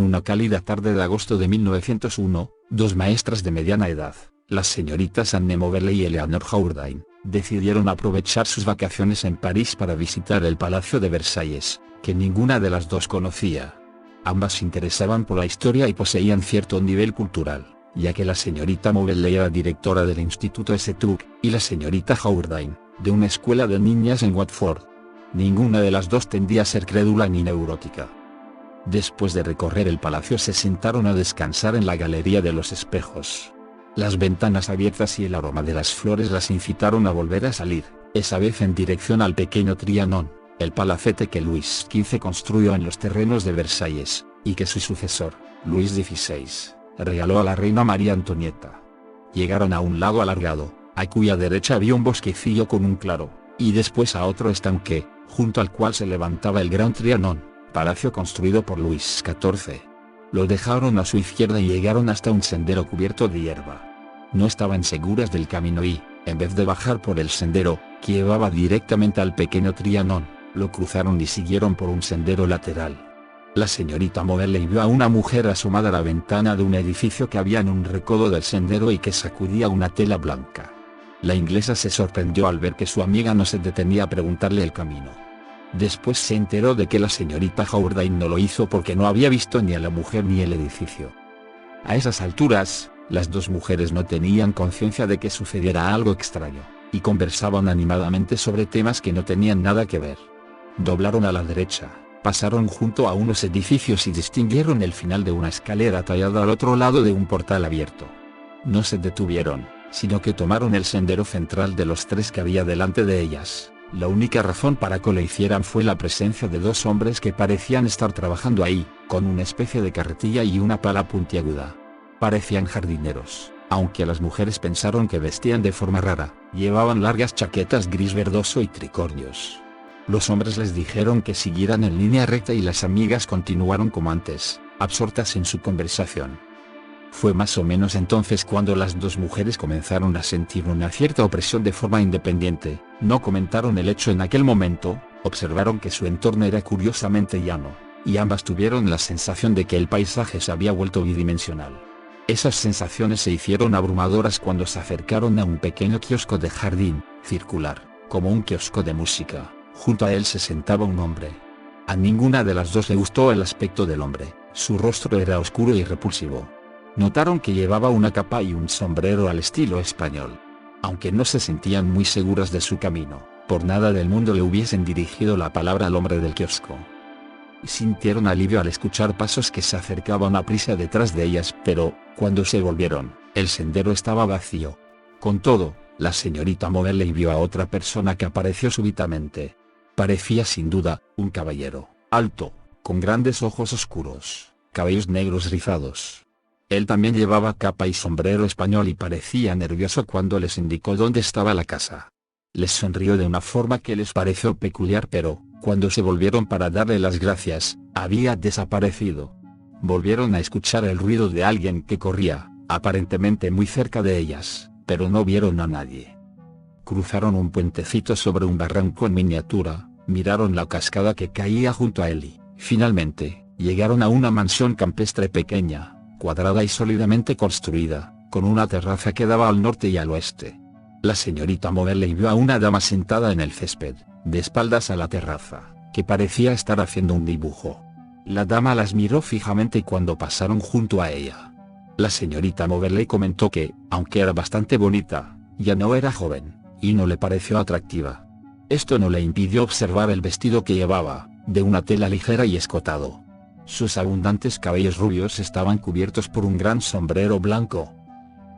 una cálida tarde de agosto de 1901, dos maestras de mediana edad, las señoritas Anne Moberly y Eleanor Jourdain, decidieron aprovechar sus vacaciones en París para visitar el Palacio de Versalles, que ninguna de las dos conocía. Ambas se interesaban por la historia y poseían cierto nivel cultural, ya que la señorita Moberly era directora del Instituto St. Luc, y la señorita Jourdain, de una escuela de niñas en Watford. Ninguna de las dos tendía a ser crédula ni neurótica. Después de recorrer el palacio se sentaron a descansar en la galería de los espejos. Las ventanas abiertas y el aroma de las flores las incitaron a volver a salir, esa vez en dirección al pequeño Trianon, el palacete que Luis XV construyó en los terrenos de Versalles, y que su sucesor, Luis XVI, regaló a la reina María Antonieta. Llegaron a un lago alargado, a cuya derecha había un bosquecillo con un claro, y después a otro estanque, junto al cual se levantaba el Gran Trianon, palacio construido por Luis XIV. Lo dejaron a su izquierda y llegaron hasta un sendero cubierto de hierba. No estaban seguras del camino y, en vez de bajar por el sendero, que llevaba directamente al pequeño Trianon, lo cruzaron y siguieron por un sendero lateral. La señorita Moberly vio a una mujer asomada a la ventana de un edificio que había en un recodo del sendero y que sacudía una tela blanca. La inglesa se sorprendió al ver que su amiga no se detenía a preguntarle el camino. Después se enteró de que la señorita Jourdain no lo hizo porque no había visto ni a la mujer ni el edificio. A esas alturas, las dos mujeres no tenían conciencia de que sucediera algo extraño, y conversaban animadamente sobre temas que no tenían nada que ver. Doblaron a la derecha, pasaron junto a unos edificios y distinguieron el final de una escalera tallada al otro lado de un portal abierto. No se detuvieron, sino que tomaron el sendero central de los tres que había delante de ellas. La única razón para que lo hicieran fue la presencia de dos hombres que parecían estar trabajando ahí, con una especie de carretilla y una pala puntiaguda. Parecían jardineros, aunque las mujeres pensaron que vestían de forma rara, llevaban largas chaquetas gris verdoso y tricornios. Los hombres les dijeron que siguieran en línea recta y las amigas continuaron como antes, absortas en su conversación. Fue más o menos entonces cuando las dos mujeres comenzaron a sentir una cierta opresión de forma independiente. No comentaron el hecho en aquel momento, observaron que su entorno era curiosamente llano, y ambas tuvieron la sensación de que el paisaje se había vuelto bidimensional. Esas sensaciones se hicieron abrumadoras cuando se acercaron a un pequeño kiosco de jardín, circular, como un kiosco de música. Junto a él se sentaba un hombre. A ninguna de las dos le gustó el aspecto del hombre, su rostro era oscuro y repulsivo. Notaron que llevaba una capa y un sombrero al estilo español. Aunque no se sentían muy seguras de su camino, por nada del mundo le hubiesen dirigido la palabra al hombre del kiosco. Sintieron alivio al escuchar pasos que se acercaban a prisa detrás de ellas, pero, cuando se volvieron, el sendero estaba vacío. Con todo, la señorita Moberly vio a otra persona que apareció súbitamente. Parecía sin duda, un caballero, alto, con grandes ojos oscuros, cabellos negros rizados. Él también llevaba capa y sombrero español y parecía nervioso cuando les indicó dónde estaba la casa. Les sonrió de una forma que les pareció peculiar, pero, cuando se volvieron para darle las gracias, había desaparecido. Volvieron a escuchar el ruido de alguien que corría, aparentemente muy cerca de ellas, pero no vieron a nadie. Cruzaron un puentecito sobre un barranco en miniatura, miraron la cascada que caía junto a él y, finalmente, llegaron a una mansión campestre pequeña, cuadrada y sólidamente construida, con una terraza que daba al norte y al oeste. La señorita Moberly vio a una dama sentada en el césped, de espaldas a la terraza, que parecía estar haciendo un dibujo. La dama las miró fijamente cuando pasaron junto a ella. La señorita Moberly comentó que, aunque era bastante bonita, ya no era joven, y no le pareció atractiva. Esto no le impidió observar el vestido que llevaba, de una tela ligera y escotado. Sus abundantes cabellos rubios estaban cubiertos por un gran sombrero blanco.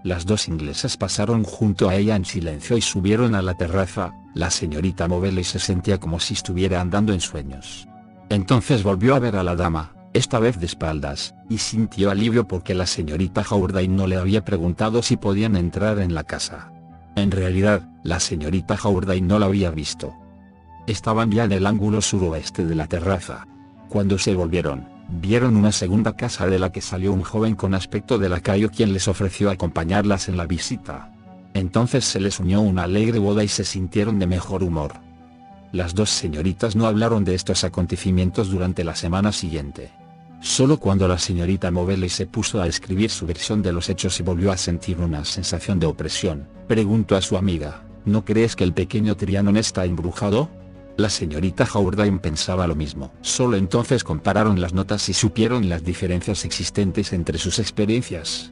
Las dos inglesas pasaron junto a ella en silencio y subieron a la terraza. La señorita Moberly se sentía como si estuviera andando en sueños. Entonces volvió a ver a la dama, esta vez de espaldas, y sintió alivio porque la señorita Jourdain no le había preguntado si podían entrar en la casa. En realidad, la señorita Jourdain no la había visto. Estaban ya en el ángulo suroeste de la terraza. Cuando se volvieron, vieron una segunda casa de la que salió un joven con aspecto de lacayo quien les ofreció acompañarlas en la visita. Entonces se les unió una alegre boda y se sintieron de mejor humor. Las dos señoritas no hablaron de estos acontecimientos durante la semana siguiente. Solo cuando la señorita Moberley se puso a escribir su versión de los hechos y volvió a sentir una sensación de opresión, preguntó a su amiga: ¿no crees que el pequeño Trianon está embrujado? La señorita Howardine pensaba lo mismo. Solo entonces compararon las notas y supieron las diferencias existentes entre sus experiencias.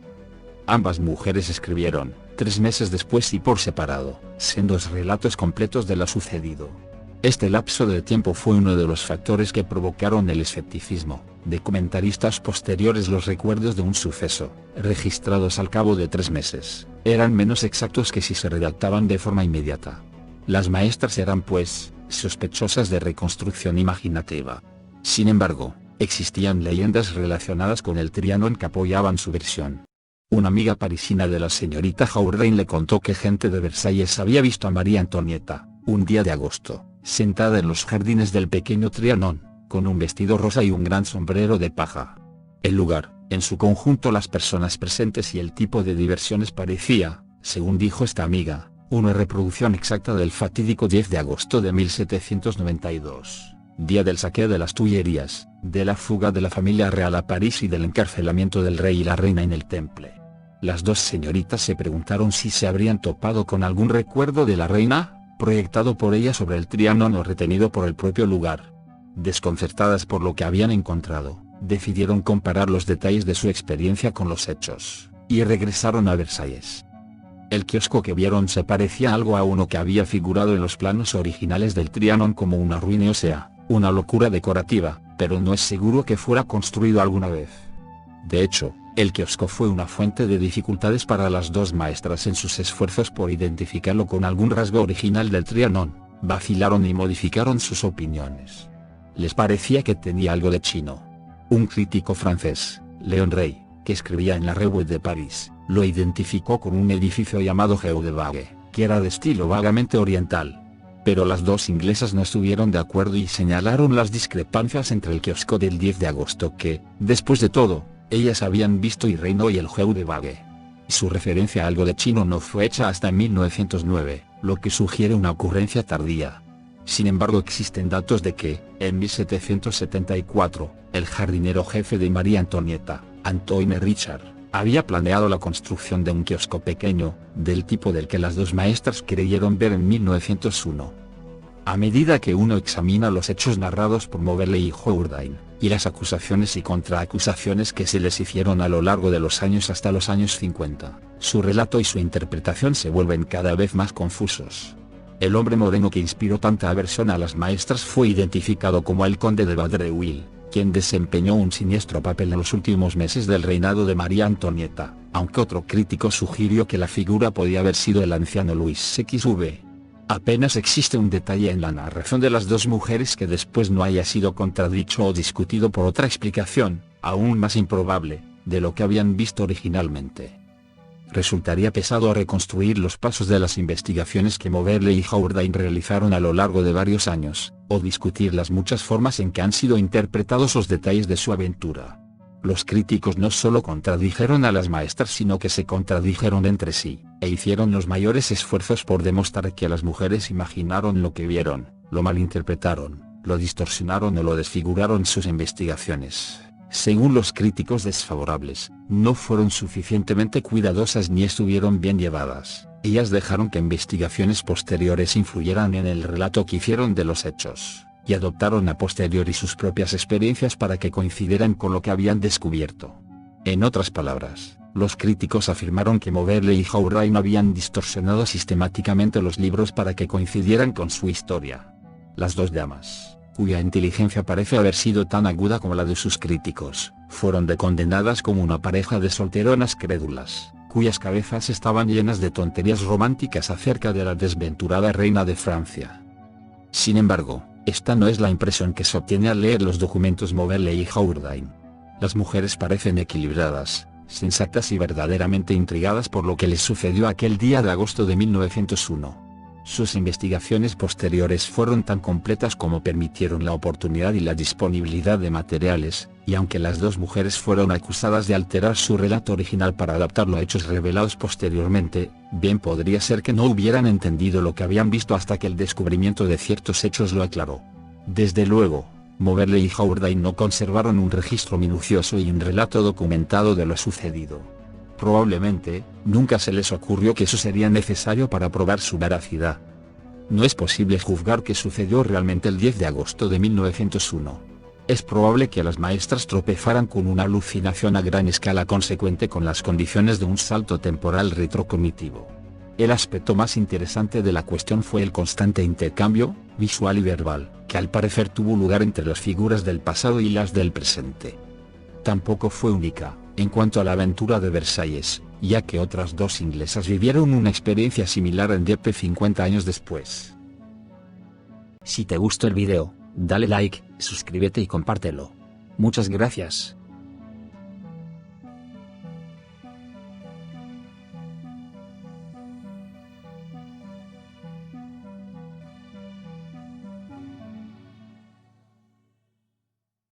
Ambas mujeres escribieron, 3 meses después y por separado, sendos relatos completos de lo sucedido. Este lapso de tiempo fue uno de los factores que provocaron el escepticismo de comentaristas posteriores. Los recuerdos de un suceso, registrados al cabo de 3 meses, eran menos exactos que si se redactaban de forma inmediata. Las maestras eran pues, sospechosas de reconstrucción imaginativa. Sin embargo, existían leyendas relacionadas con el Trianon que apoyaban su versión. Una amiga parisina de la señorita Howardine le contó que gente de Versalles había visto a María Antonieta, un día de agosto, sentada en los jardines del pequeño Trianon, con un vestido rosa y un gran sombrero de paja. El lugar, en su conjunto, las personas presentes y el tipo de diversiones parecía, según dijo esta amiga, una reproducción exacta del fatídico 10 de agosto de 1792, día del saqueo de las Tullerías, de la fuga de la familia real a París y del encarcelamiento del rey y la reina en el Temple. Las dos señoritas se preguntaron si se habrían topado con algún recuerdo de la reina, proyectado por ella sobre el Trianon o retenido por el propio lugar. Desconcertadas por lo que habían encontrado, decidieron comparar los detalles de su experiencia con los hechos, y regresaron a Versalles. El kiosco que vieron se parecía algo a uno que había figurado en los planos originales del Trianon como una ruina, o sea, una locura decorativa, pero no es seguro que fuera construido alguna vez. De hecho, el kiosco fue una fuente de dificultades para las dos maestras en sus esfuerzos por identificarlo con algún rasgo original del Trianon. Vacilaron y modificaron sus opiniones. Les parecía que tenía algo de chino. Un crítico francés, Léon Rey, que escribía en la Revue de París, lo identificó con un edificio llamado Jeu de Vague, que era de estilo vagamente oriental. Pero las dos inglesas no estuvieron de acuerdo y señalaron las discrepancias entre el kiosco del 10 de agosto que, después de todo, ellas habían visto y Reino y el Jeu de Vague. Su referencia a algo de chino no fue hecha hasta 1909, lo que sugiere una ocurrencia tardía. Sin embargo, existen datos de que, en 1774, el jardinero jefe de María Antonieta, Antoine Richard, había planeado la construcción de un kiosco pequeño, del tipo del que las dos maestras creyeron ver en 1901. A medida que uno examina los hechos narrados por Moberley y Howardine, y las acusaciones y contraacusaciones que se les hicieron a lo largo de los años hasta los años 50, su relato y su interpretación se vuelven cada vez más confusos. El hombre moreno que inspiró tanta aversión a las maestras fue identificado como el conde de Vaudreuil, quien desempeñó un siniestro papel en los últimos meses del reinado de María Antonieta, aunque otro crítico sugirió que la figura podía haber sido el anciano Luis XV. Apenas existe un detalle en la narración de las dos mujeres que después no haya sido contradicho o discutido por otra explicación, aún más improbable, de lo que habían visto originalmente. Resultaría pesado reconstruir los pasos de las investigaciones que Moberley y Howardine realizaron a lo largo de varios años, o discutir las muchas formas en que han sido interpretados los detalles de su aventura. Los críticos no solo contradijeron a las maestras sino que se contradijeron entre sí, e hicieron los mayores esfuerzos por demostrar que las mujeres imaginaron lo que vieron, lo malinterpretaron, lo distorsionaron o lo desfiguraron. Sus investigaciones, según los críticos desfavorables, no fueron suficientemente cuidadosas ni estuvieron bien llevadas. Ellas dejaron que investigaciones posteriores influyeran en el relato que hicieron de los hechos, y adoptaron a posteriori sus propias experiencias para que coincidieran con lo que habían descubierto. En otras palabras, los críticos afirmaron que Moberley y Howardine habían distorsionado sistemáticamente los libros para que coincidieran con su historia. Las dos damas, cuya inteligencia parece haber sido tan aguda como la de sus críticos, fueron condenadas como una pareja de solteronas crédulas, cuyas cabezas estaban llenas de tonterías románticas acerca de la desventurada reina de Francia. Sin embargo, esta no es la impresión que se obtiene al leer los documentos Moberley y Howardine. Las mujeres parecen equilibradas, sensatas y verdaderamente intrigadas por lo que les sucedió aquel día de agosto de 1901. Sus investigaciones posteriores fueron tan completas como permitieron la oportunidad y la disponibilidad de materiales, y aunque las dos mujeres fueron acusadas de alterar su relato original para adaptarlo a hechos revelados posteriormente, bien podría ser que no hubieran entendido lo que habían visto hasta que el descubrimiento de ciertos hechos lo aclaró. Desde luego, Moberly y Howardine no conservaron un registro minucioso y un relato documentado de lo sucedido. Probablemente, nunca se les ocurrió que eso sería necesario para probar su veracidad. No es posible juzgar qué sucedió realmente el 10 de agosto de 1901. Es probable que las maestras tropezaran con una alucinación a gran escala consecuente con las condiciones de un salto temporal retrocognitivo. El aspecto más interesante de la cuestión fue el constante intercambio, visual y verbal, que al parecer tuvo lugar entre las figuras del pasado y las del presente. Tampoco fue única, en cuanto a la aventura de Versalles, ya que otras dos inglesas vivieron una experiencia similar en Dieppe 50 años después. Si te gustó el video, dale like, suscríbete y compártelo. Muchas gracias.